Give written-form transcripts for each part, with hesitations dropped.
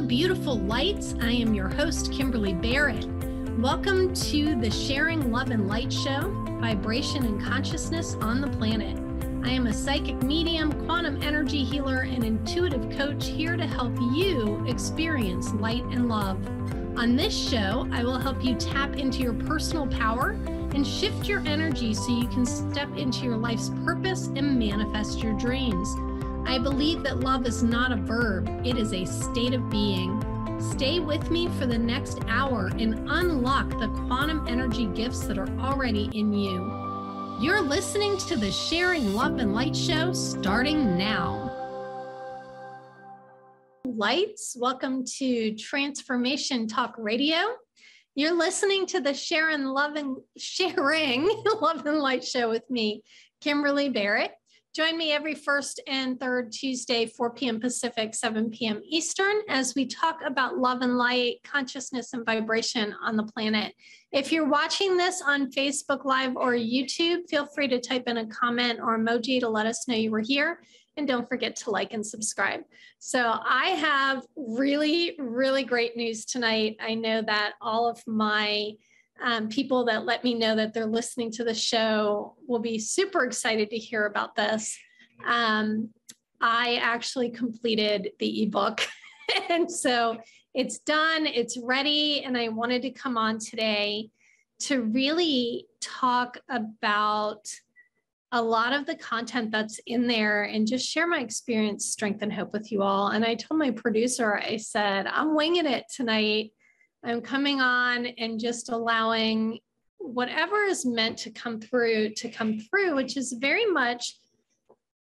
beautiful lights. I am your host, Kimberly Barrett. Welcome to the Sharing Love and Light Show, Vibration and Consciousness on the Planet. I am a psychic medium, quantum energy healer, and intuitive coach here to help you experience light and love. On this show, I will help you tap into your personal power and shift your energy so you can step into your life's purpose and manifest your dreams. I believe that love is not a verb, it is a state of being. Stay with me for the next hour and unlock the quantum energy gifts that are already in you. You're listening to the Sharing Love and Light Show starting now. Lights, welcome to Transformation Talk Radio. You're listening to the Sharing Love and Light Show with me, Kimberly Barrett. Join me every first and third Tuesday, 4 p.m. Pacific, 7 p.m. Eastern, as we talk about love and light, consciousness, and vibration on the planet. If you're watching this on Facebook Live or YouTube, feel free to type in a comment or emoji to let us know you were here. And don't forget to like and subscribe. So I have really, really great news tonight. I know that all of my people that let me know that they're listening to the show will be super excited to hear about this. I actually completed the ebook, and so it's done, it's ready, and I wanted to come on today to really talk about a lot of the content that's in there and just share my experience, strength, and hope with you all. And I told my producer, I said, I'm winging it tonight. I'm coming on and just allowing whatever is meant to come through, which is very much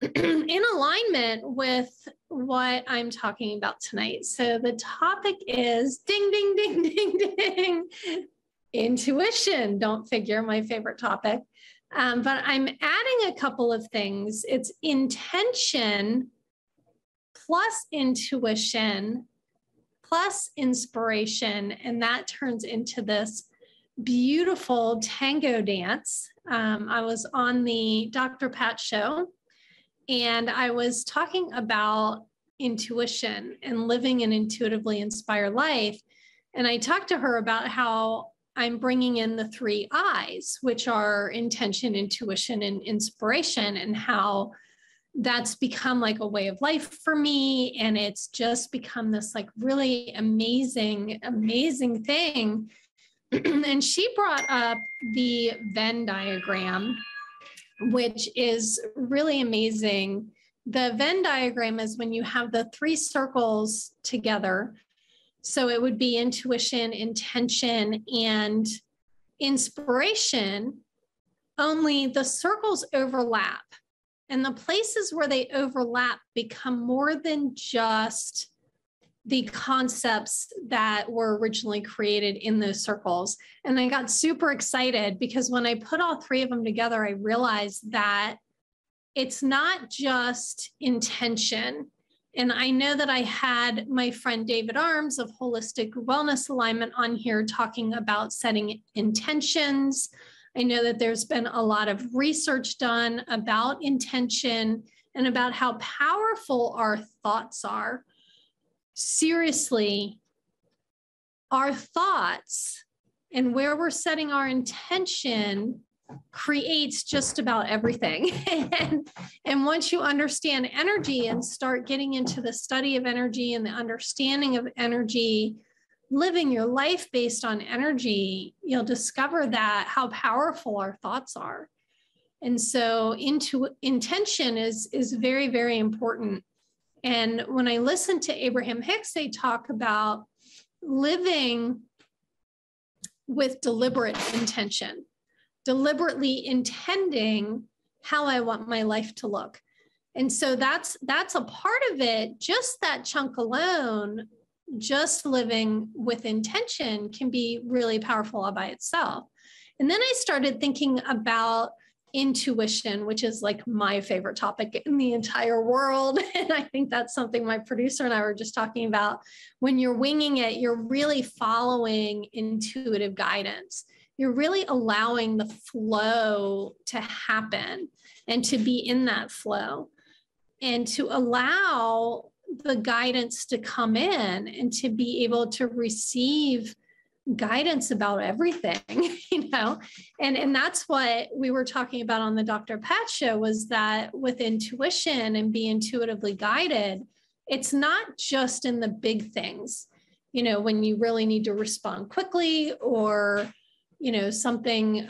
in alignment with what I'm talking about tonight. So the topic is ding, ding, ding, ding, ding, intuition. Don't figure, my favorite topic. But I'm adding a couple of things. It's intention plus intuition plus inspiration, and that turns into this beautiful tango dance. I was on the Dr. Pat show, and I was talking about intuition and living an intuitively inspired life. And I talked to her about how I'm bringing in the 3 I's, which are intention, intuition, and inspiration, and how that's become like a way of life for me. And it's just become this like really amazing, amazing thing. And she brought up the Venn diagram, which is really amazing. The Venn diagram is when you have the 3 circles together. So it would be intuition, intention, and inspiration, only the circles overlap. And the places where they overlap become more than just the concepts that were originally created in those circles. And I got super excited because when I put all 3 of them together, I realized that it's not just intention. And I know that I had my friend David Arms of Holistic Wellness Alignment on here talking about setting intentions. I know that there's been a lot of research done about intention and about how powerful our thoughts are. Seriously, our thoughts and where we're setting our intention creates just about everything. And once you understand energy and start getting into the study of energy and the understanding of energy, living your life based on energy, you'll discover that how powerful our thoughts are. And so intention is very, very important. And when I listen to Abraham Hicks, they talk about living with deliberate intention, deliberately intending how I want my life to look. And so that's a part of it. Just that chunk alone, just living with intention, can be really powerful all by itself. And then I started thinking about intuition, which is like my favorite topic in the entire world. And I think that's something my producer and I were just talking about. When you're winging it, you're really following intuitive guidance. You're really allowing the flow to happen and to be in that flow, and to allow the guidance to come in and to be able to receive guidance about everything, and that's what we were talking about on the Dr. Pat show, was that with intuition and be intuitively guided, it's not just in the big things, when you really need to respond quickly, or, something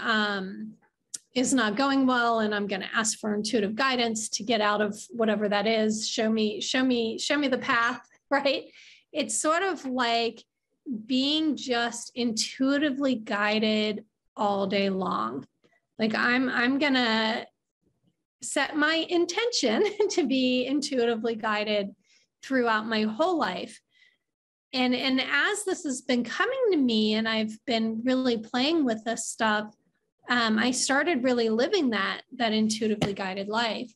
is not going well, and I'm going to ask for intuitive guidance to get out of whatever that is. Show me the path, right? It's sort of like being just intuitively guided all day long. Like I'm going to set my intention to be intuitively guided throughout my whole life. And as this has been coming to me, and I've been really playing with this stuff, I started really living that intuitively guided life.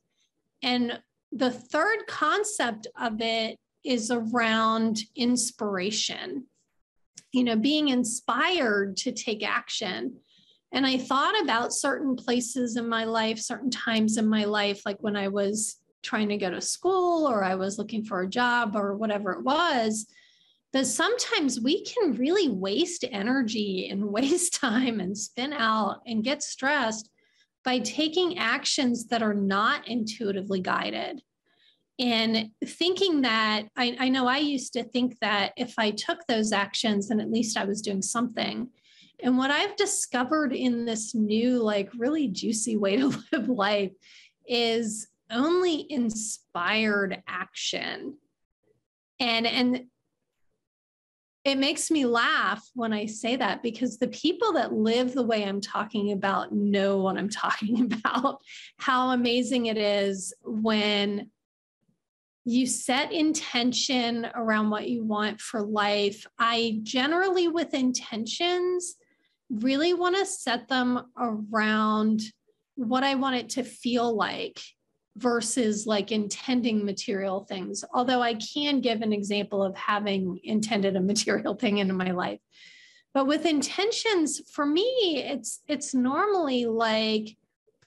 And the third concept of it is around inspiration, being inspired to take action. And I thought about certain places in my life, certain times in my life, like when I was trying to go to school, or I was looking for a job, or whatever it was, that sometimes we can really waste energy and waste time and spin out and get stressed by taking actions that are not intuitively guided. And thinking that, I know I used to think that if I took those actions, then at least I was doing something. And what I've discovered in this new, like really juicy way to live life is only inspired action. And it makes me laugh when I say that, because the people that live the way I'm talking about know what I'm talking about, how amazing it is when you set intention around what you want for life. I generally, with intentions, really want to set them around what I want it to feel like versus like intending material things. Although I can give an example of having intended a material thing into my life. But with intentions, for me, it's normally like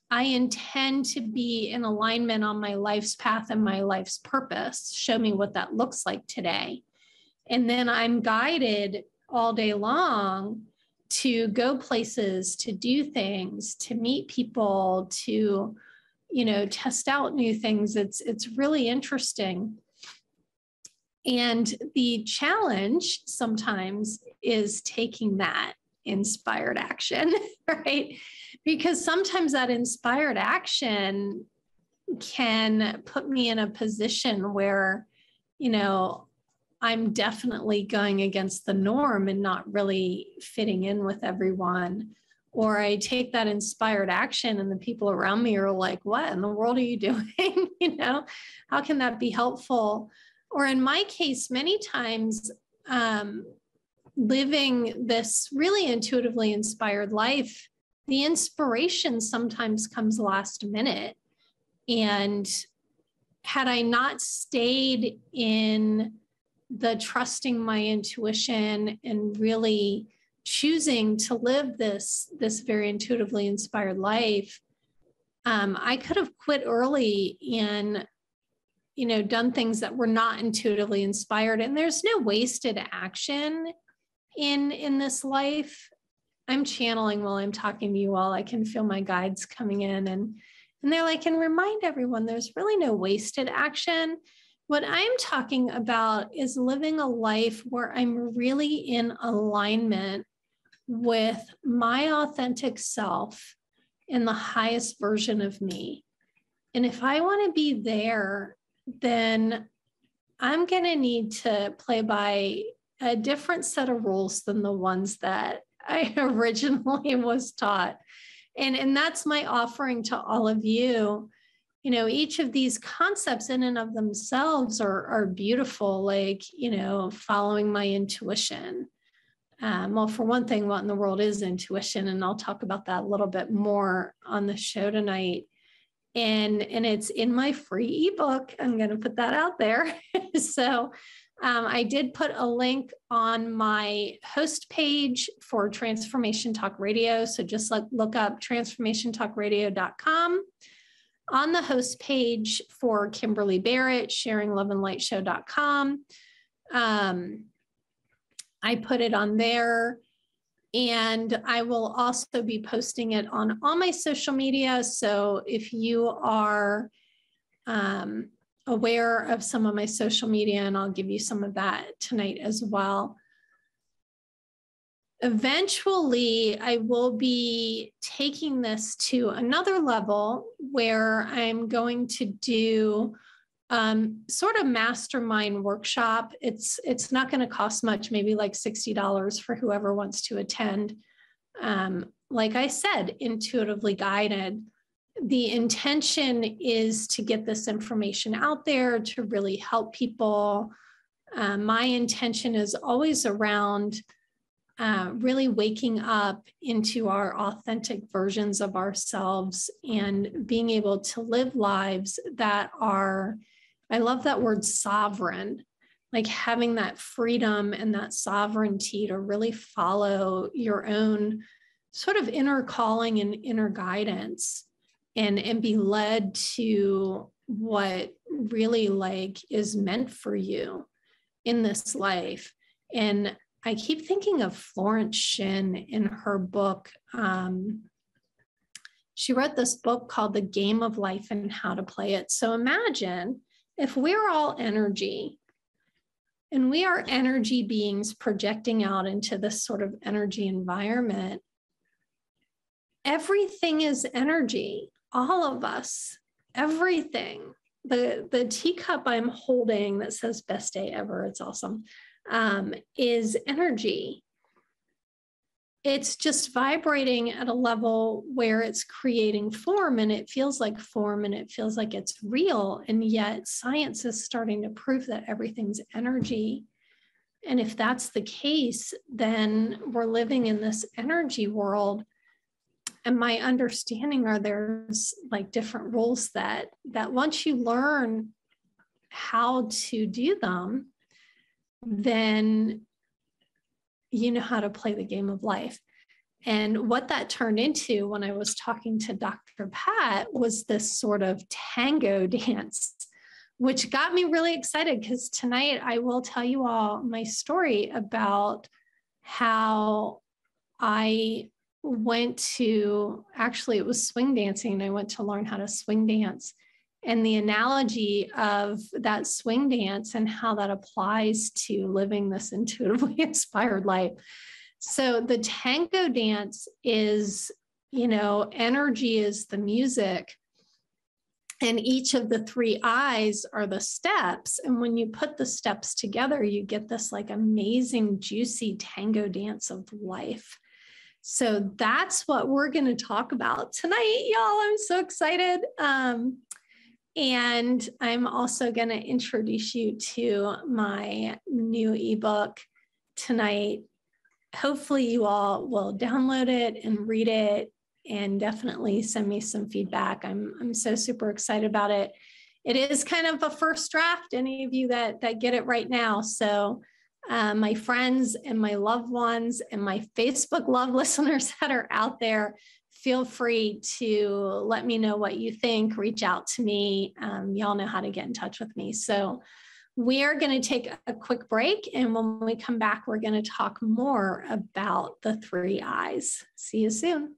I intend to be in alignment on my life's path and my life's purpose. Show me what that looks like today. And then I'm guided all day long to go places, to do things, to meet people, to, test out new things. It's really interesting. And the challenge sometimes is taking that inspired action, right? Because sometimes that inspired action can put me in a position where, I'm definitely going against the norm and not really fitting in with everyone. Or I take that inspired action and the people around me are like, what in the world are you doing? How can that be helpful? Or in my case, many times, living this really intuitively inspired life, the inspiration sometimes comes last minute. And had I not stayed in the trusting my intuition and really choosing to live this very intuitively inspired life, I could have quit early and, done things that were not intuitively inspired. And there's no wasted action in this life. I'm channeling while I'm talking to you all. I can feel my guides coming in and they're like, and remind everyone, there's really no wasted action. What I'm talking about is living a life where I'm really in alignment with my authentic self and the highest version of me. And if I want to be there, then I'm going to need to play by a different set of rules than the ones that I originally was taught. And that's my offering to all of you. Each of these concepts in and of themselves are beautiful, like, following my intuition. Well, for one thing, what in the world is intuition? And I'll talk about that a little bit more on the show tonight. And it's in my free ebook. I'm going to put that out there. So I did put a link on my host page for Transformation Talk Radio. So just look up transformationtalkradio.com. on the host page for Kimberly Barrett, sharingloveandlightshow.com. I put it on there, and I will also be posting it on all my social media. So if you are aware of some of my social media, and I'll give you some of that tonight as well. Eventually, I will be taking this to another level where I'm going to do sort of mastermind workshop. It's not going to cost much, maybe like $60 for whoever wants to attend. Like I said, intuitively guided. The intention is to get this information out there to really help people. My intention is always around really waking up into our authentic versions of ourselves and being able to live lives that are, I love that word, sovereign, like having that freedom and that sovereignty to really follow your own sort of inner calling and inner guidance, and be led to what really like is meant for you in this life. And I keep thinking of Florence Shin in her book. She wrote this book called The Game of Life and How to Play It. So imagine if we're all energy, and we are energy beings projecting out into this sort of energy environment. Everything is energy, all of us, everything. The teacup I'm holding that says best day ever, it's awesome, is energy. It's just vibrating at a level where it's creating form, and it feels like form, and it feels like it's real. And yet science is starting to prove that everything's energy. And if that's the case, then we're living in this energy world. And my understanding are there's like different rules that once you learn how to do them, then you know how to play the game of life. And what that turned into when I was talking to Dr. Pat was this sort of tango dance, which got me really excited, because tonight I will tell you all my story about how I went to, actually it was swing dancing, and I went to learn how to swing dance, and the analogy of that swing dance and how that applies to living this intuitively inspired life. So the tango dance is, you know, energy is the music, and each of the three eyes are the steps. And when you put the steps together, you get this like amazing, juicy tango dance of life. So that's what we're going to talk about tonight, y'all. I'm so excited. And I'm also going to introduce you to my new ebook tonight. Hopefully you all will download it and read it, and definitely send me some feedback. I'm so super excited about it. It is kind of a first draft, any of you that get it right now. So my friends and my loved ones and my Facebook love listeners that are out there, feel free to let me know what you think. Reach out to me. Y'all know how to get in touch with me. So we are going to take a quick break. And when we come back, we're going to talk more about the three eyes. See you soon.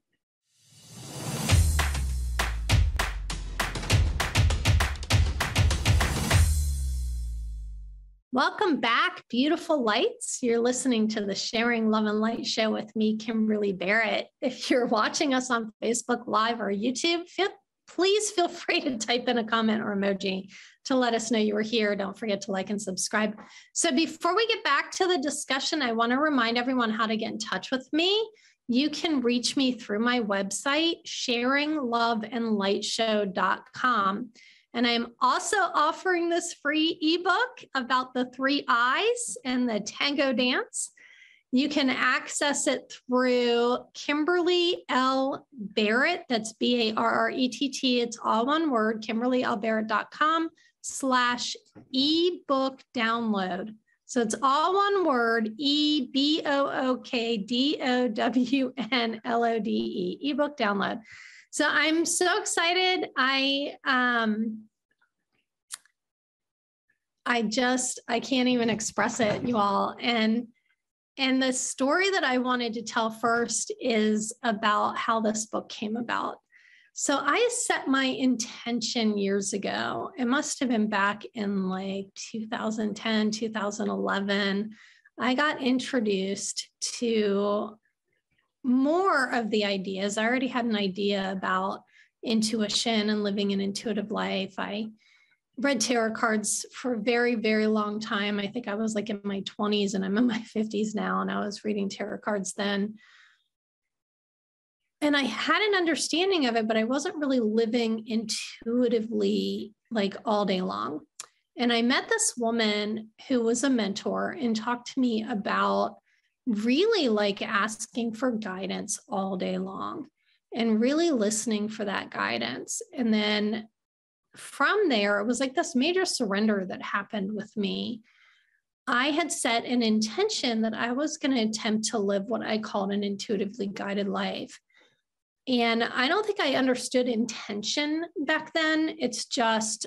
Welcome back, beautiful lights. You're listening to the Sharing Love and Light show with me, Kimberly Barrett. If you're watching us on Facebook Live or YouTube, please feel free to type in a comment or emoji to let us know you were here. Don't forget to like and subscribe. So before we get back to the discussion, I want to remind everyone how to get in touch with me. You can reach me through my website, sharingloveandlightshow.com. And I'm also offering this free ebook about the three eyes and the tango dance. You can access it through Kimberly L. Barrett. That's Barrett. It's all one word, kimberlylbarrett.com/ebook download. So it's all one word, EBOOK DOWNLODE, ebook download. So I'm so excited. I can't even express it, you all. And the story that I wanted to tell first is about how this book came about. So I set my intention years ago. It must have been back in like 2010, 2011. I got introduced to more of the ideas. I already had an idea about intuition and living an intuitive life. I read tarot cards for a very, very long time. I think I was like in my 20s and I'm in my 50s now, and I was reading tarot cards then. And I had an understanding of it, but I wasn't really living intuitively like all day long. And I met this woman who was a mentor and talked to me about really like asking for guidance all day long and really listening for that guidance. And then from there, it was like this major surrender that happened with me. I had set an intention that I was going to attempt to live what I called an intuitively guided life. And I don't think I understood intention back then. It's just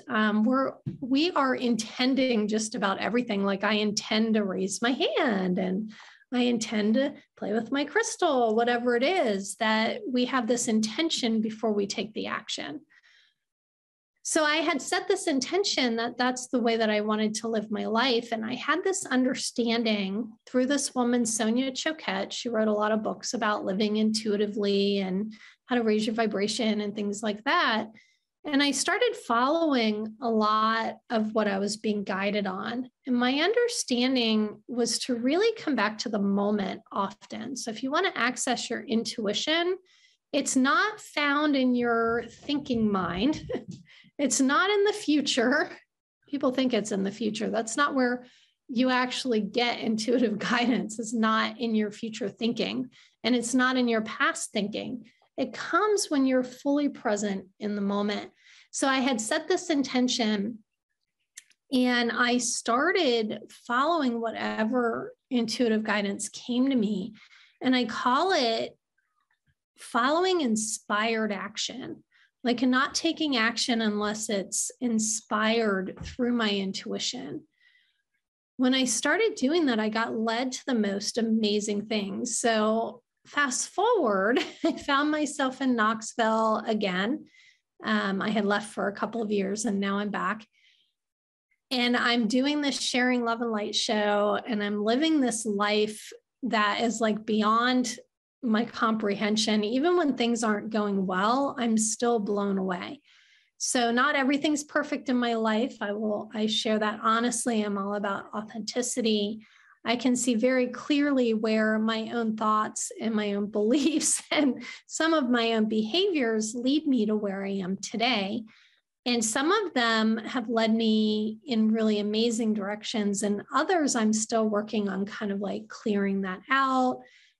we are intending just about everything. Like I intend to raise my hand and I intend to play with my crystal, whatever it is, that we have this intention before we take the action. So I had set this intention that that's the way that I wanted to live my life. And I had this understanding through this woman, Sonia Choquette. She wrote a lot of books about living intuitively and how to raise your vibration and things like that. And I started following a lot of what I was being guided on. And my understanding was to really come back to the moment often. So if you want to access your intuition, it's not found in your thinking mind. It's not in the future. People think it's in the future. That's not where you actually get intuitive guidance. It's not in your future thinking, and it's not in your past thinking. It comes when you're fully present in the moment. So I had set this intention and I started following whatever intuitive guidance came to me. And I call it following inspired action, like not taking action unless it's inspired through my intuition. When I started doing that, I got led to the most amazing things. So fast forward, I found myself in Knoxville again. I had left for a couple of years and now I'm back. And I'm doing this Sharing Love and Light show, and I'm living this life that is like beyond my comprehension. Even when things aren't going well, I'm still blown away. So not everything's perfect in my life. I share that honestly. I'm all about authenticity. I can see very clearly where my own thoughts and my own beliefs and some of my own behaviors lead me to where I am today. And some of them have led me in really amazing directions, and others I'm still working on kind of like clearing that out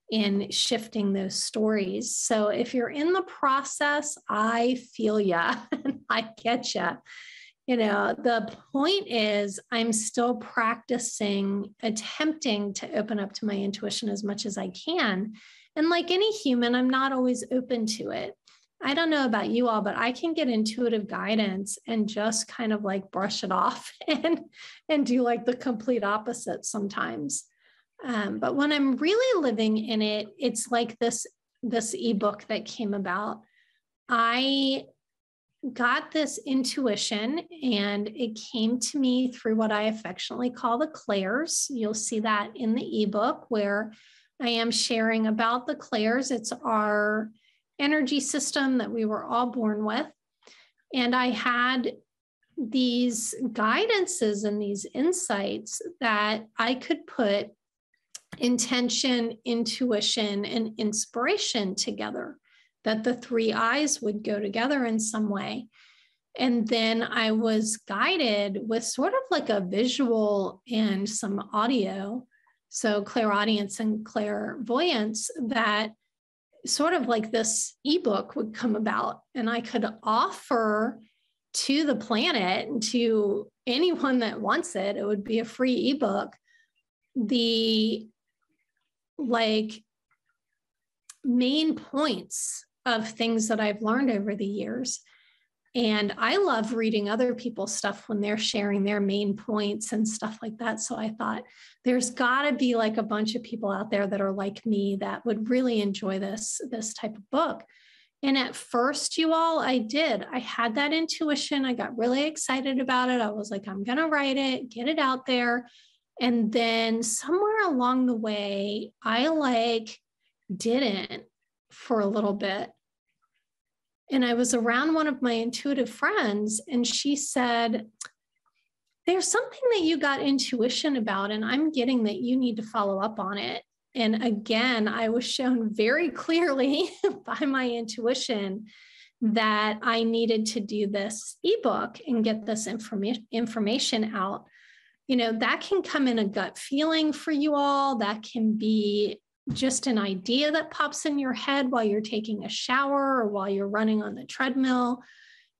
and shifting those stories. So if you're in the process, I feel ya, I get ya. You know, the point is I'm still practicing, attempting to open up to my intuition as much as I can. And like any human, I'm not always open to it. I don't know about you all, but I can get intuitive guidance and just kind of like brush it off and do like the complete opposite sometimes. But when I'm really living in it, it's like this ebook that came about. I got this intuition and it came to me through what I affectionately call the clairs. You'll see that in the ebook where I am sharing about the clairs. It's our energy system that we were all born with. And I had these guidances and these insights that I could put intention, intuition, and inspiration together, that the three I's would go together in some way. And then I was guided with sort of like a visual and some audio, so clairaudience and clairvoyance, that sort of like this ebook would come about, and I could offer to the planet and to anyone that wants it. It would be a free ebook. The like main points of things that I've learned over the years. And I love reading other people's stuff when they're sharing their main points and stuff like that. So I thought there's got to be like a bunch of people out there that are like me that would really enjoy this type of book. And at first, you all, I had that intuition. I got really excited about it. I was like, I'm going to write it, get it out there. And then somewhere along the way, I didn't for a little bit. And I was around one of my intuitive friends, and she said, there's something that you got intuition about, and I'm getting that you need to follow up on it. And again, I was shown very clearly by my intuition that I needed to do this ebook and get this information out. That can come in a gut feeling for you all. That can be just an idea that pops in your head while you're taking a shower or while you're running on the treadmill.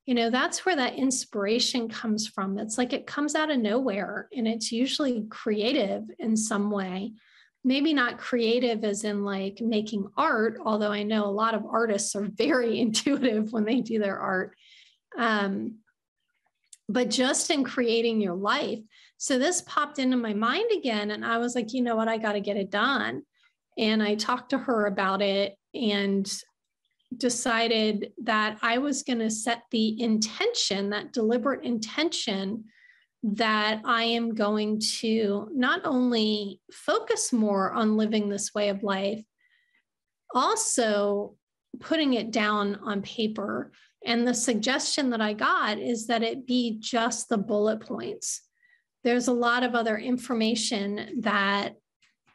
That's where that inspiration comes from. It's like it comes out of nowhere, and it's usually creative in some way. Maybe not creative as in like making art, although I know a lot of artists are very intuitive when they do their art, but just in creating your life. So this popped into my mind again, and I was like, you know what, I got to get it done. And I talked to her about it and decided that I was going to set the intention, that deliberate intention, that I am going to not only focus more on living this way of life, also putting it down on paper. And the suggestion that I got is that it be just the bullet points. There's a lot of other information that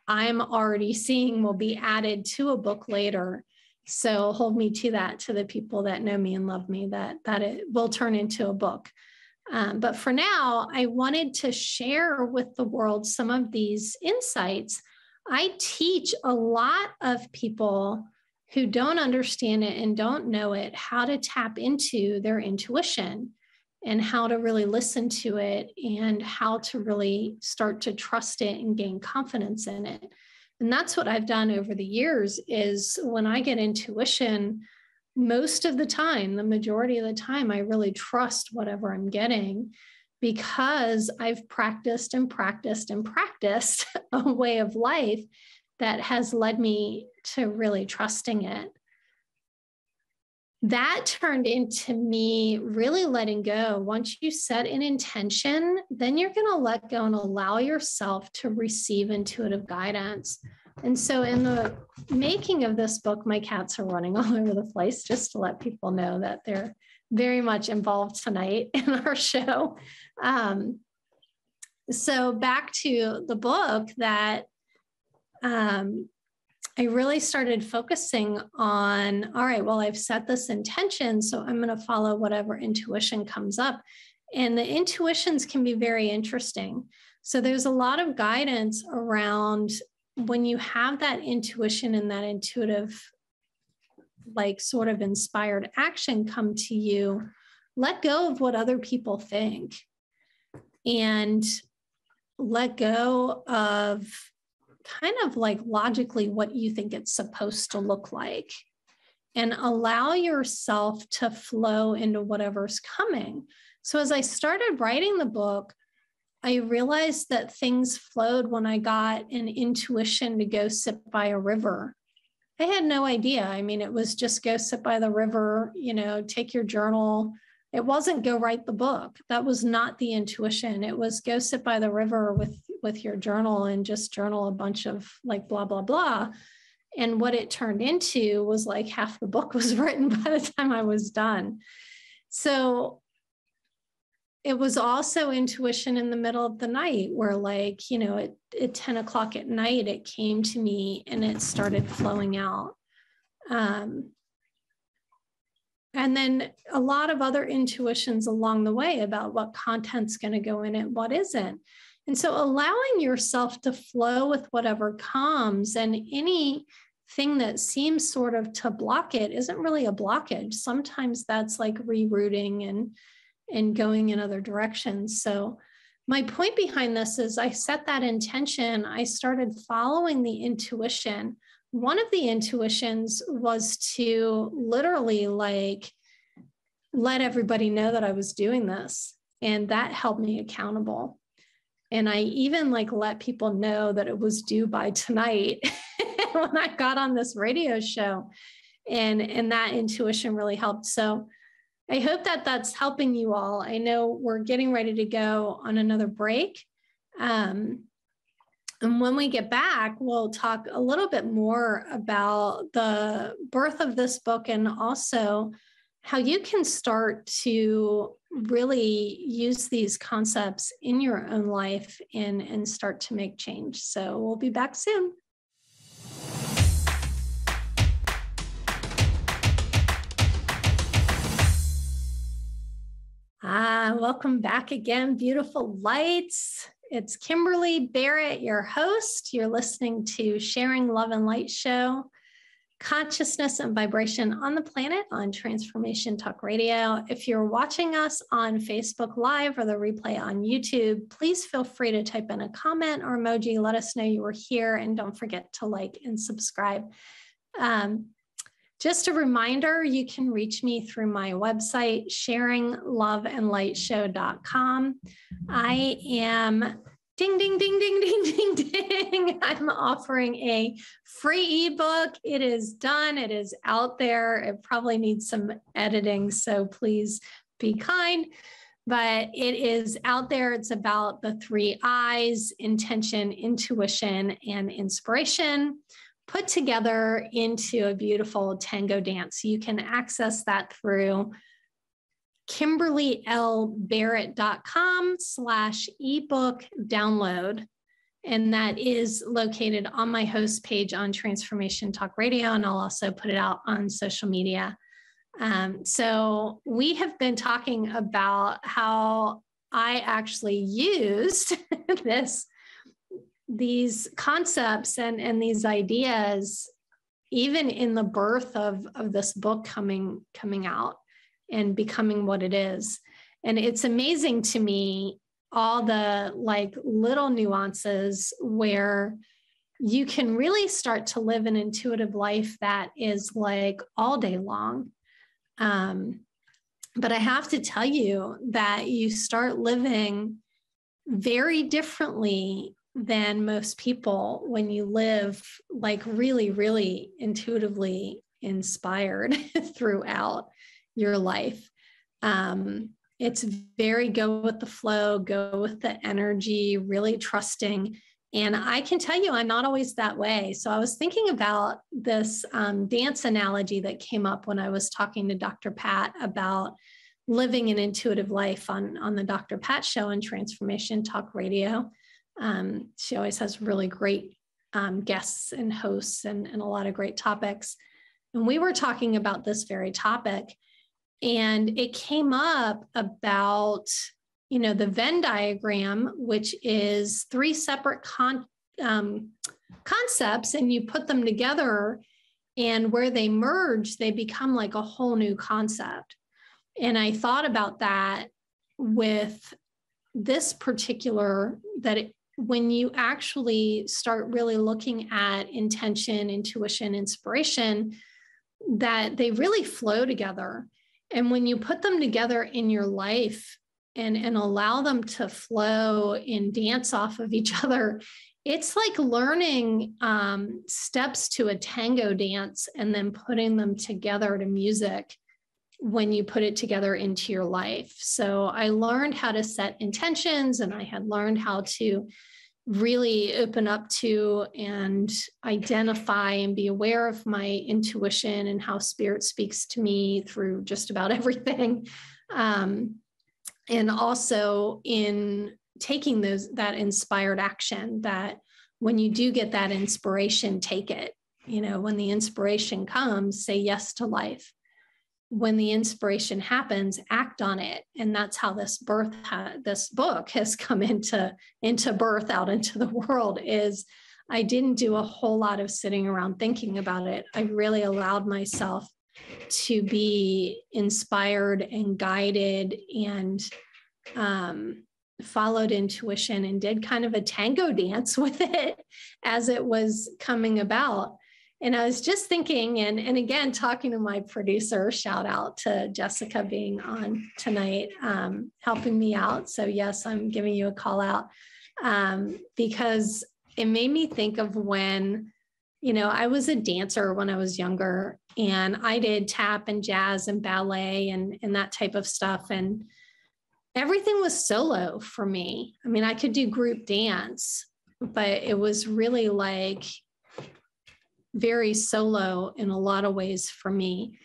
I'm already seeing will be added to a book later. So hold me to that, to the people that know me and love me, that it will turn into a book. But for now, I wanted to share with the world some of these insights. I teach a lot of people who don't understand it and don't know it, how to tap into their intuition and how to really listen to it and how to really start to trust it and gain confidence in it. And that's what I've done over the years is when I get intuition, most of the time, the majority of the time, I really trust whatever I'm getting because I've practiced and practiced and practiced a way of life that has led me to really trusting it. That turned into me really letting go. Once you set an intention, then you're going to let go and allow yourself to receive intuitive guidance. And so in the making of this book, my cats are running all over the place, just to let people know that they're very much involved tonight in our show. So back to the book, that I really started focusing on, all right, well, I've set this intention, so I'm going to follow whatever intuition comes up. And the intuitions can be very interesting. So there's a lot of guidance around when you have that intuition and that intuitive, like sort of inspired action come to you, let go of what other people think and let go of kind of like logically what you think it's supposed to look like, and allow yourself to flow into whatever's coming. So as I started writing the book, I realized that things flowed when I got an intuition to go sit by a river. I had no idea. I mean, it was just go sit by the river, take your journal. It wasn't go write the book. That was not the intuition. It was go sit by the river with your journal and just journal a bunch of like blah, blah, blah. And what it turned into was like half the book was written by the time I was done. So it was also intuition in the middle of the night where like, at 10 o'clock at night, it came to me and it started flowing out. And then a lot of other intuitions along the way about what content's going to go in it, what isn't. And so allowing yourself to flow with whatever comes, and anything that seems sort of to block it isn't really a blockage. Sometimes that's like rerouting and going in other directions. So my point behind this is I set that intention. I started following the intuition. one of the intuitions was to literally like let everybody know that I was doing this. And that held me accountable. And I even like let people know that it was due by tonight when I got on this radio show. And that intuition really helped. So I hope that that's helping you all. I know we're getting ready to go on another break. And when we get back, we'll talk a little bit more about the birth of this book and also how you can start to really use these concepts in your own life and start to make change. So we'll be back soon. Welcome back again, beautiful lights. It's Kimberly Barrett, your host. You're listening to Sharing Love and Light Show, Consciousness and Vibration on the Planet on Transformation Talk Radio. If you're watching us on Facebook Live or the replay on YouTube, please feel free to type in a comment or emoji. Let us know you were here, and don't forget to like and subscribe. Just a reminder, you can reach me through my website, sharingloveandlightshow.com. I am ding, ding, ding, ding, ding, ding, ding. I'm offering a free ebook. It is done. It is out there. It probably needs some editing, so please be kind. But it is out there. It's about the 3 I's: intention, intuition, and inspiration, put together into a beautiful tango dance. You can access that through KimberlyLBarrett.com/ebook download. And that is located on my host page on Transformation Talk Radio. And I'll also put it out on social media. So we have been talking about how I actually used these concepts and these ideas, even in the birth of this book coming out and becoming what it is. And it's amazing to me, all the like little nuances where you can really start to live an intuitive life that is like all day long. But I have to tell you that you start living very differently than most people when you live like really, really intuitively inspired throughout your life. It's very go with the flow, go with the energy, really trusting. And I can tell you, I'm not always that way. So I was thinking about this dance analogy that came up when I was talking to Dr. Pat about living an intuitive life on the Dr. Pat Show on Transformation Talk Radio. She always has really great guests and hosts and a lot of great topics. And we were talking about this very topic, and it came up about, the Venn diagram, which is 3 separate concepts, and you put them together, and where they merge, they become like a whole new concept. And I thought about that with this particular, when you actually start really looking at intention, intuition, inspiration, that they really flow together. And when you put them together in your life and allow them to flow and dance off of each other, it's like learning steps to a tango dance and then putting them together to music when you put it together into your life. So I learned how to set intentions, and I had learned how to really open up to and identify and be aware of my intuition and how spirit speaks to me through just about everything. And also in taking that inspired action, that when you do get that inspiration, take it. When the inspiration comes, say yes to life. When the inspiration happens, act on it. And that's how this book has come into birth out into the world. Is I didn't do a whole lot of sitting around thinking about it. I really allowed myself to be inspired and guided, and followed intuition and did kind of a tango dance with it as it was coming about. And I was just thinking, and again, talking to my producer, shout out to Jessica being on tonight, helping me out. So yes, I'm giving you a call out because it made me think of when, I was a dancer when I was younger, and I did tap and jazz and ballet and that type of stuff. And everything was solo for me. I mean, I could do group dance, but it was really like very solo in a lot of ways for me.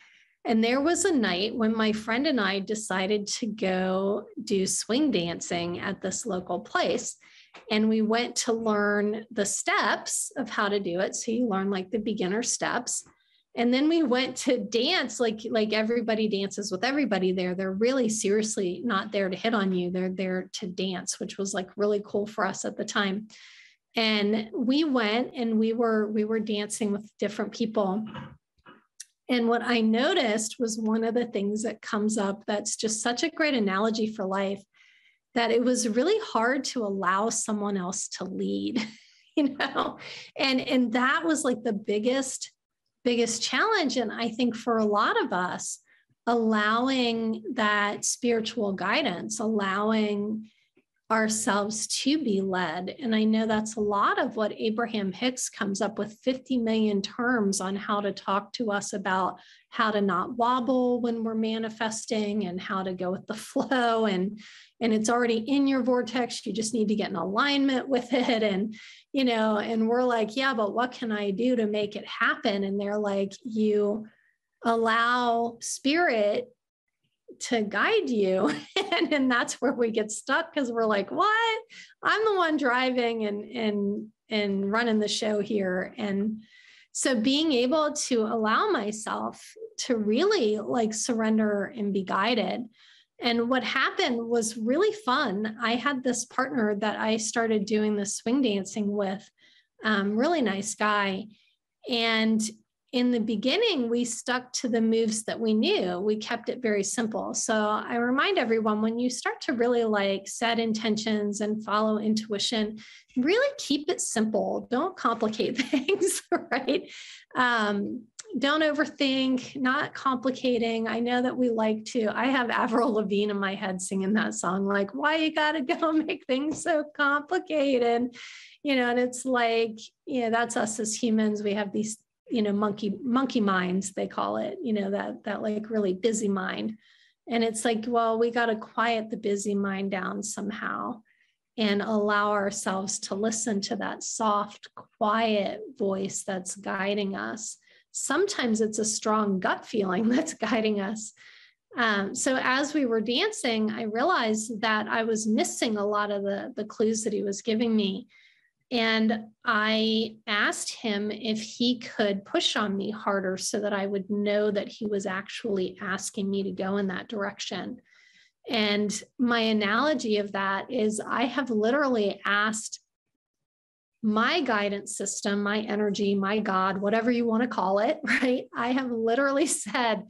And there was a night when my friend and I decided to go do swing dancing at this local place. And we went to learn the steps of how to do it. So you learn like the beginner steps. And then we went to dance like everybody dances with everybody there. They're really seriously not there to hit on you. They're there to dance, which was like really cool for us at the time. And we went and we were dancing with different people. And what I noticed was one of the things that comes up that's just such a great analogy for life, that it was really hard to allow someone else to lead, and that was like the biggest challenge. And I think for a lot of us, allowing that spiritual guidance, allowing ourselves to be led. And I know that's a lot of what Abraham Hicks comes up with, 50 million terms on how to talk to us about how to not wobble when we're manifesting and how to go with the flow. And it's already in your vortex. You just need to get in alignment with it. And, and we're like, yeah, but what can I do to make it happen? And they're like, you allow spirit to guide you. And that's where we get stuck, because we're like, what? I'm the one driving and running the show here. And so being able to allow myself to really like surrender and be guided. And what happened was really fun. I had this partner that I started doing the swing dancing with, really nice guy. And in the beginning, we stuck to the moves that we knew. We kept it very simple. So I remind everyone, when you start to really like set intentions and follow intuition, really keep it simple. Don't complicate things, right? Don't overthink, not complicating. I know that we like to, I have Avril Lavigne in my head singing that song, like, why you gotta go make things so complicated? And it's like, that's us as humans. We have these monkey minds, they call it, that like really busy mind. And it's like, well, we got to quiet the busy mind down somehow and allow ourselves to listen to that soft, quiet voice that's guiding us. Sometimes it's a strong gut feeling that's guiding us. So as we were dancing, I realized that I was missing a lot of the clues that he was giving me. And I asked him if he could push on me harder so that I would know that he was actually asking me to go in that direction. And my analogy of that is I have literally asked my guidance system, my energy, my God, whatever you want to call it, right? I have literally said,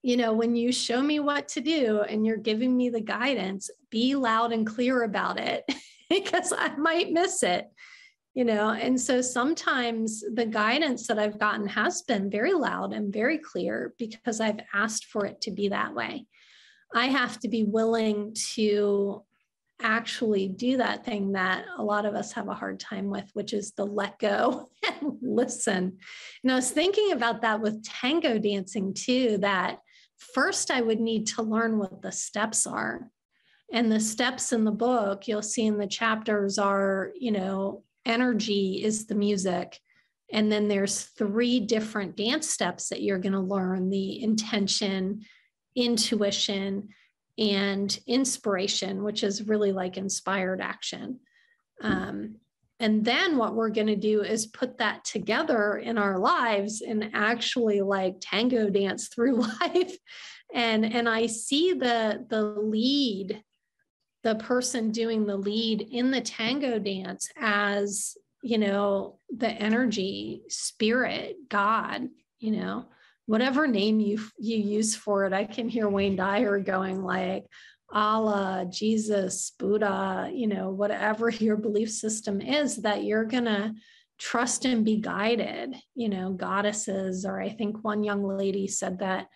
when you show me what to do and you're giving me the guidance, be loud and clear about it. Because I might miss it, and so sometimes the guidance that I've gotten has been very loud and very clear because I've asked for it to be that way. I have to be willing to actually do that thing that a lot of us have a hard time with, which is the let go and listen. And I was thinking about that with tango dancing too, that first I would need to learn what the steps are. And the steps in the book, you'll see in the chapters are, energy is the music. And then there's 3 different dance steps that you're going to learn: the intention, intuition, and inspiration, which is really like inspired action. And then what we're going to do is put that together in our lives and actually like tango dance through life. And I see the lead, the person doing the lead in the tango dance as, the energy, spirit, God, whatever name you use for it. I can hear Wayne Dyer going like Allah, Jesus, Buddha, whatever your belief system is, that you're going to trust and be guided, goddesses, or I think one young lady said that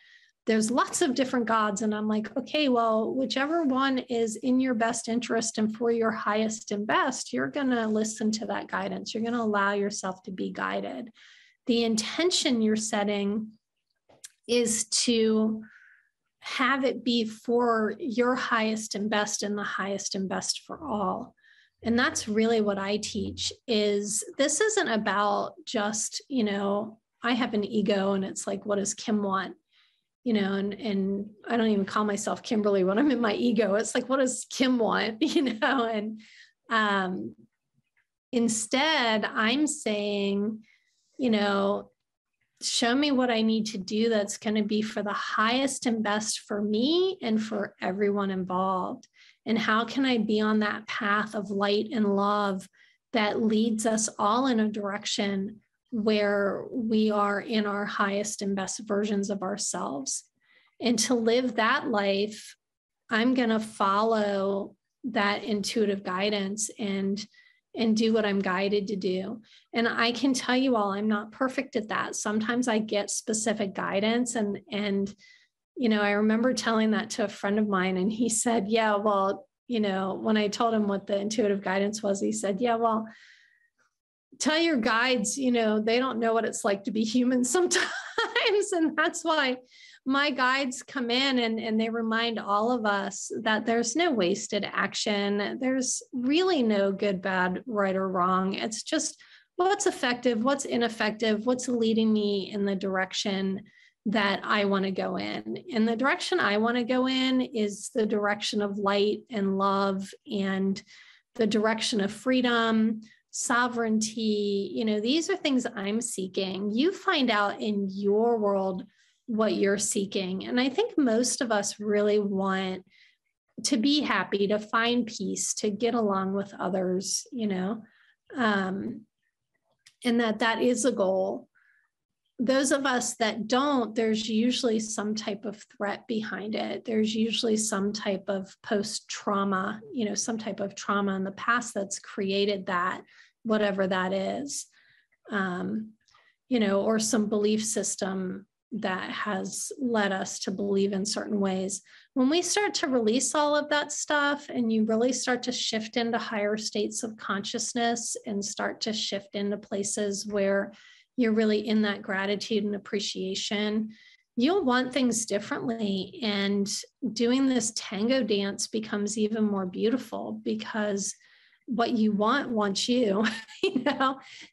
there's lots of different gods. And I'm like, okay, well, whichever one is in your best interest and for your highest and best, you're going to listen to that guidance. You're going to allow yourself to be guided. The intention you're setting is to have it be for your highest and best and the highest and best for all. And that's really what I teach. Is this isn't about just, I have an ego and it's like, what does Kim want? And I don't even call myself Kimberly when I'm in my ego. It's like, what does Kim want? And instead I'm saying, show me what I need to do that's going to be for the highest and best for me and for everyone involved. And how can I be on that path of light and love that leads us all in a direction where we are in our highest and best versions of ourselves. And to live that life, I'm going to follow that intuitive guidance and do what I'm guided to do. And I can tell you all, I'm not perfect at that. Sometimes I get specific guidance and I remember telling that to a friend of mine and he said, yeah, well, when I told him what the intuitive guidance was, he said, yeah, well, tell your guides, they don't know what it's like to be human sometimes. And that's why my guides come in and they remind all of us that there's no wasted action. There's really no good, bad, right, or wrong. It's just what's effective, what's ineffective, what's leading me in the direction that I want to go in. And the direction I want to go in is the direction of light and love and the direction of freedom, sovereignty. These are things I'm seeking. You find out in your world what you're seeking. And I think most of us really want to be happy, to find peace, to get along with others, and that is a goal. Those of us that don't, there's usually some type of threat behind it. There's usually some type of post-trauma, some type of trauma in the past that's created that, whatever that is, or some belief system that has led us to believe in certain ways. When we start to release all of that stuff and you really start to shift into higher states of consciousness and start to shift into places where you're really in that gratitude and appreciation, you'll want things differently. And doing this tango dance becomes even more beautiful because what you want wants you,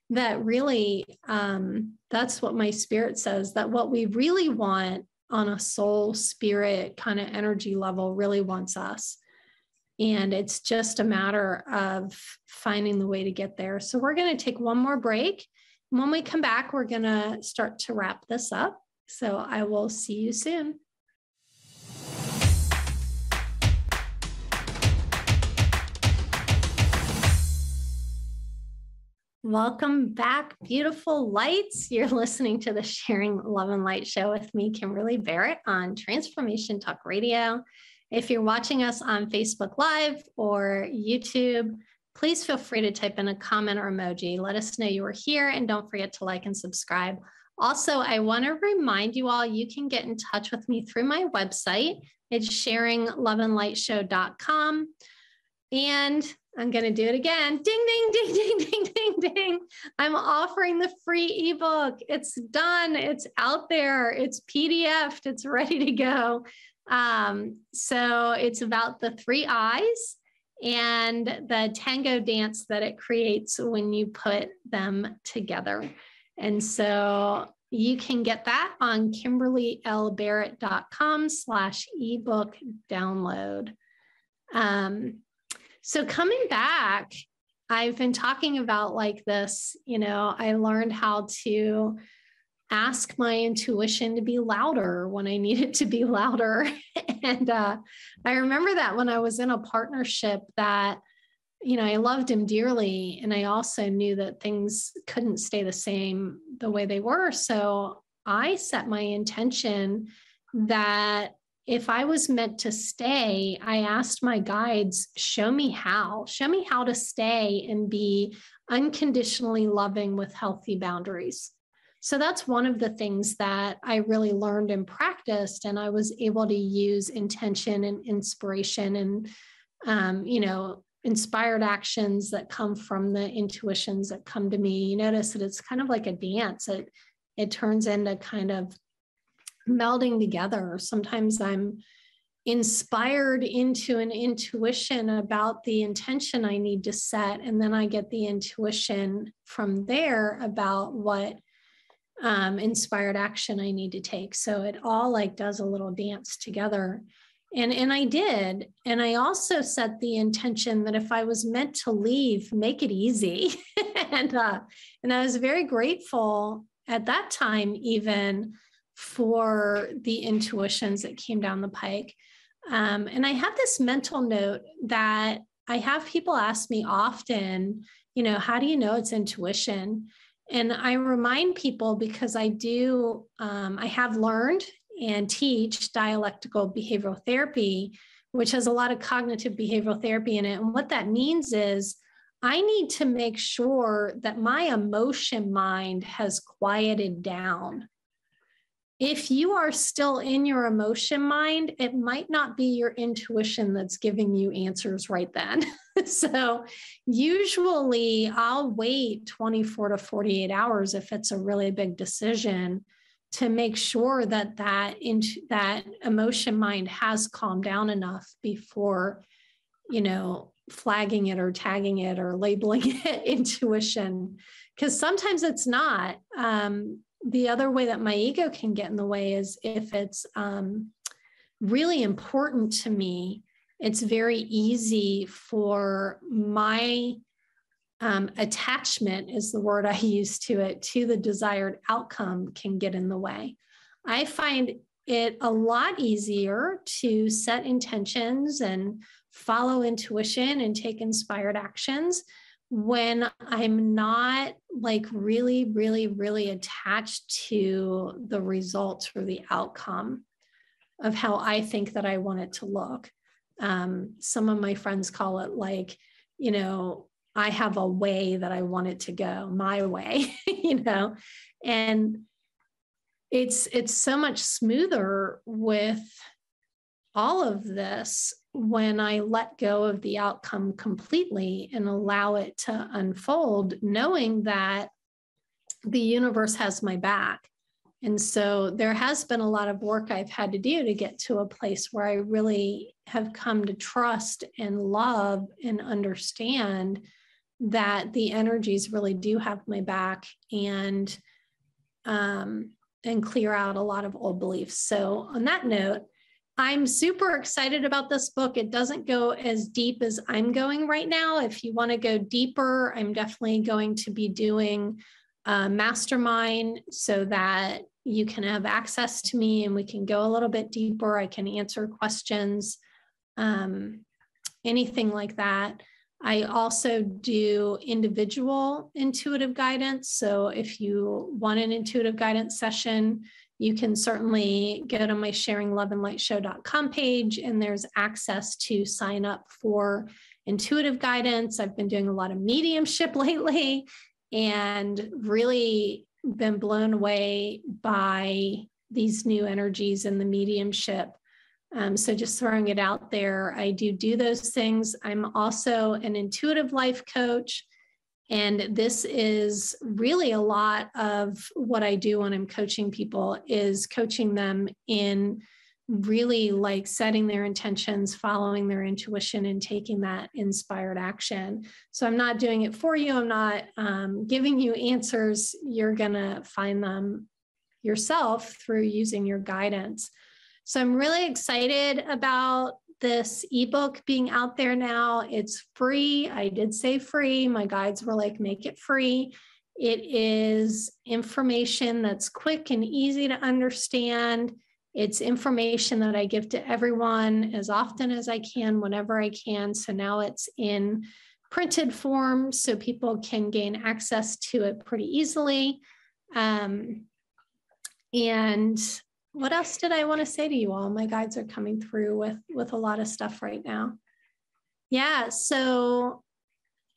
that really, that's what my spirit says, that what we really want on a soul spirit kind of energy level really wants us. And it's just a matter of finding the way to get there. So we're going to take one more break. When we come back, we're going to start to wrap this up. So I will see you soon. Welcome back, beautiful lights. You're listening to the Sharing Love and Light Show with me, Kimberly Barrett, on Transformation Talk Radio. If you're watching us on Facebook Live or YouTube, please feel free to type in a comment or emoji. Let us know you are here, and don't forget to like and subscribe. Also, I want to remind you all, you can get in touch with me through my website. It's sharingloveandlightshow.com. And I'm going to do it again. Ding, ding, ding, ding, ding, ding, ding. I'm offering the free ebook. It's done. It's out there. It's PDF'd. It's ready to go. So it's about the 3 eyes and the tango dance that it creates when you put them together. And so you can get that on KimberlyLBarrett.com/ebook download. So coming back, I've been talking about like this, I learned how to ask my intuition to be louder when I need it to be louder. And I remember that when I was in a partnership that, I loved him dearly. And I also knew that things couldn't stay the same the way they were. So I set my intention that if I was meant to stay, I asked my guides, show me how to stay and be unconditionally loving with healthy boundaries. So that's one of the things that I really learned and practiced, and I was able to use intention and inspiration and, inspired actions that come from the intuitions that come to me. You notice that it's kind of like a dance. It turns into kind of melding together. Sometimes I'm inspired into an intuition about the intention I need to set, and then I get the intuition from there about what inspired action I need to take. So it all like does a little dance together. And I did. And I also set the intention that if I was meant to leave, make it easy. and I was very grateful at that time, even for the intuitions that came down the pike. And I have this mental note that I have people ask me often, how do you know it's intuition? And I remind people, because I have learned and teach dialectical behavioral therapy, which has a lot of cognitive behavioral therapy in it. And what that means is I need to make sure that my emotion mind has quieted down. If you are still in your emotion mind, it might not be your intuition that's giving you answers right then. So usually I'll wait 24 to 48 hours if it's a really big decision to make sure that emotion mind has calmed down enough before, flagging it or tagging it or labeling it intuition. Because sometimes it's not. The other way that my ego can get in the way is if it's really important to me, it's very easy for my attachment, is the word I use to it, to the desired outcome can get in the way. I find it a lot easier to set intentions and follow intuition and take inspired actions when I'm not like really, really, really attached to the results or the outcome of how I think that I want it to look. Some of my friends call it like, I have a way that I want it to go, my way, and it's so much smoother with all of this when I let go of the outcome completely and allow it to unfold, knowing that the universe has my back. And so there has been a lot of work I've had to do to get to a place where I really have come to trust and love and understand that the energies really do have my back and clear out a lot of old beliefs. So on that note, I'm super excited about this book. It doesn't go as deep as I'm going right now. If you want to go deeper, I'm definitely going to be doing a mastermind so that you can have access to me and we can go a little bit deeper. I can answer questions, anything like that. I also do individual intuitive guidance. So if you want an intuitive guidance session, you can certainly go to my sharingloveandlightshow.com page, and there's access to sign up for intuitive guidance. I've been doing a lot of mediumship lately and really been blown away by these new energies in the mediumship. So just throwing it out there, I do those things. I'm also an intuitive life coach. And this is really a lot of what I do when I'm coaching people, is coaching them in really like setting their intentions, following their intuition, and taking that inspired action. So I'm not doing it for you. I'm not giving you answers. You're going to find them yourself through using your guidance. So I'm really excited about this ebook being out there now. It's free. I did say free. My guides were like, make it free. It is information that's quick and easy to understand. It's information that I give to everyone as often as I can, whenever I can. So now it's in printed form so people can gain access to it pretty easily. And what else did I want to say to you all? My guides are coming through with a lot of stuff right now. Yeah, so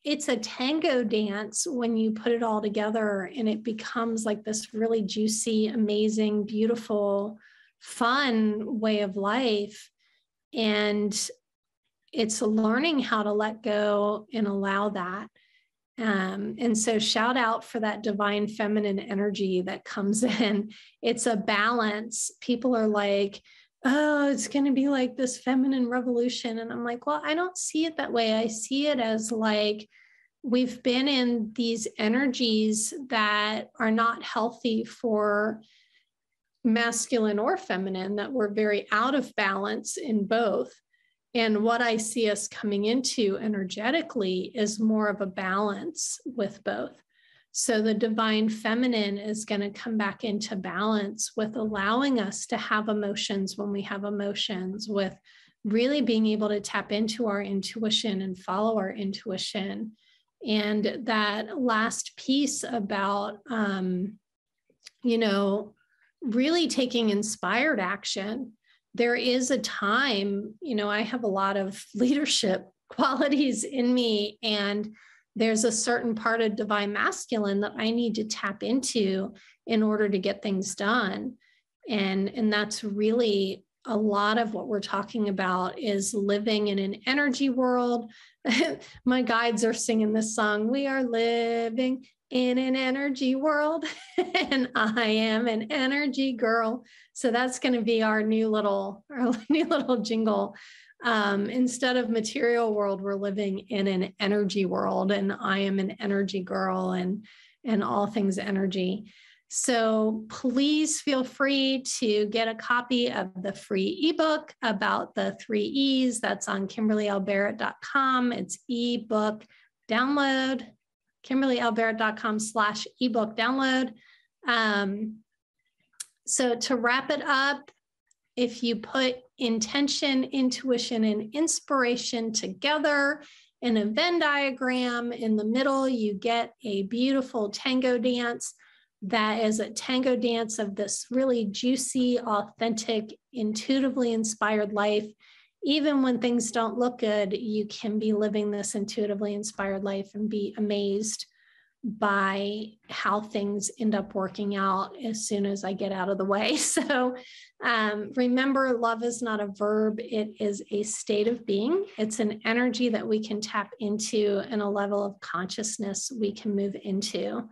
it's a tango dance when you put it all together, and it becomes like this really juicy, amazing, beautiful, fun way of life. And it's learning how to let go and allow that. And so shout out for that divine feminine energy that comes in. It's a balance. People are like, oh, it's going to be like this feminine revolution. And I'm like, well, I don't see it that way. I see it as like, we've been in these energies that are not healthy for masculine or feminine, that we're very out of balance in both. And what I see us coming into energetically is more of a balance with both. So the divine feminine is going to come back into balance with allowing us to have emotions when we have emotions, with really being able to tap into our intuition and follow our intuition. And that last piece about, really taking inspired action. There is a time, I have a lot of leadership qualities in me, and there's a certain part of divine masculine that I need to tap into in order to get things done. And that's really a lot of what we're talking about, is living in an energy world. My guides are singing this song, we are living in an energy world, and I am an energy girl. So that's going to be our new little jingle. Instead of material world, we're living in an energy world, and I am an energy girl, and all things energy. So please feel free to get a copy of the free ebook about the 3 E's. That's on KimberlyLBarrett.com. It's ebook download, KimberlyLBarrett.com/ebook download. So to wrap it up, if you put intention, intuition, and inspiration together in a Venn diagram, in the middle, you get a beautiful tango dance that is a tango dance of this really juicy, authentic, intuitively inspired life. Even when things don't look good, you can be living this intuitively inspired life and be amazed by how things end up working out as soon as I get out of the way. So remember, love is not a verb. It is a state of being. It's an energy that we can tap into, and a level of consciousness we can move into.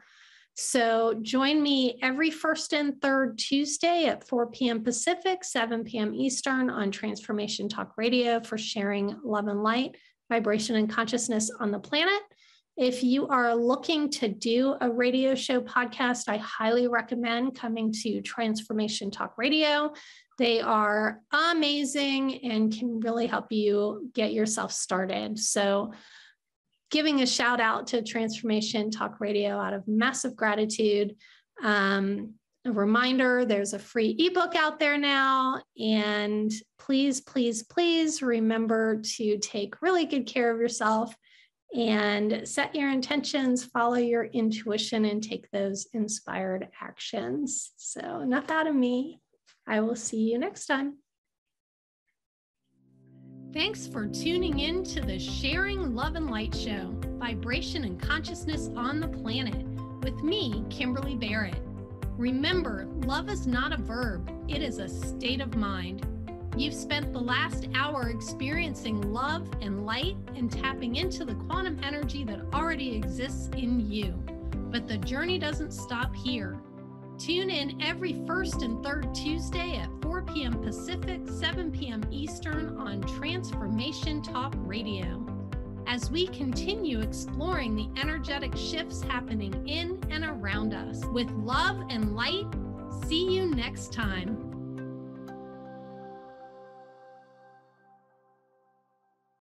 So join me every first and third Tuesday at 4 p.m. Pacific, 7 p.m. Eastern on Transformation Talk Radio for sharing love and light, vibration, and consciousness on the planet. If you are looking to do a radio show podcast, I highly recommend coming to Transformation Talk Radio. They are amazing and can really help you get yourself started. So giving a shout out to Transformation Talk Radio out of massive gratitude. A reminder, there's a free ebook out there now. And please, please, please remember to take really good care of yourself and set your intentions, follow your intuition, and take those inspired actions. So enough out of me. I will see you next time. Thanks for tuning in to the Sharing Love and Light Show, Vibration and Consciousness on the Planet, with me, Kimberly Barrett. Remember, love is not a verb, it is a state of mind. You've spent the last hour experiencing love and light and tapping into the quantum energy that already exists in you. But the journey doesn't stop here. Tune in every first and third Tuesday at 4 p.m. Pacific, 7 p.m. Eastern on Transformation Talk Radio, as we continue exploring the energetic shifts happening in and around us. With love and light, see you next time.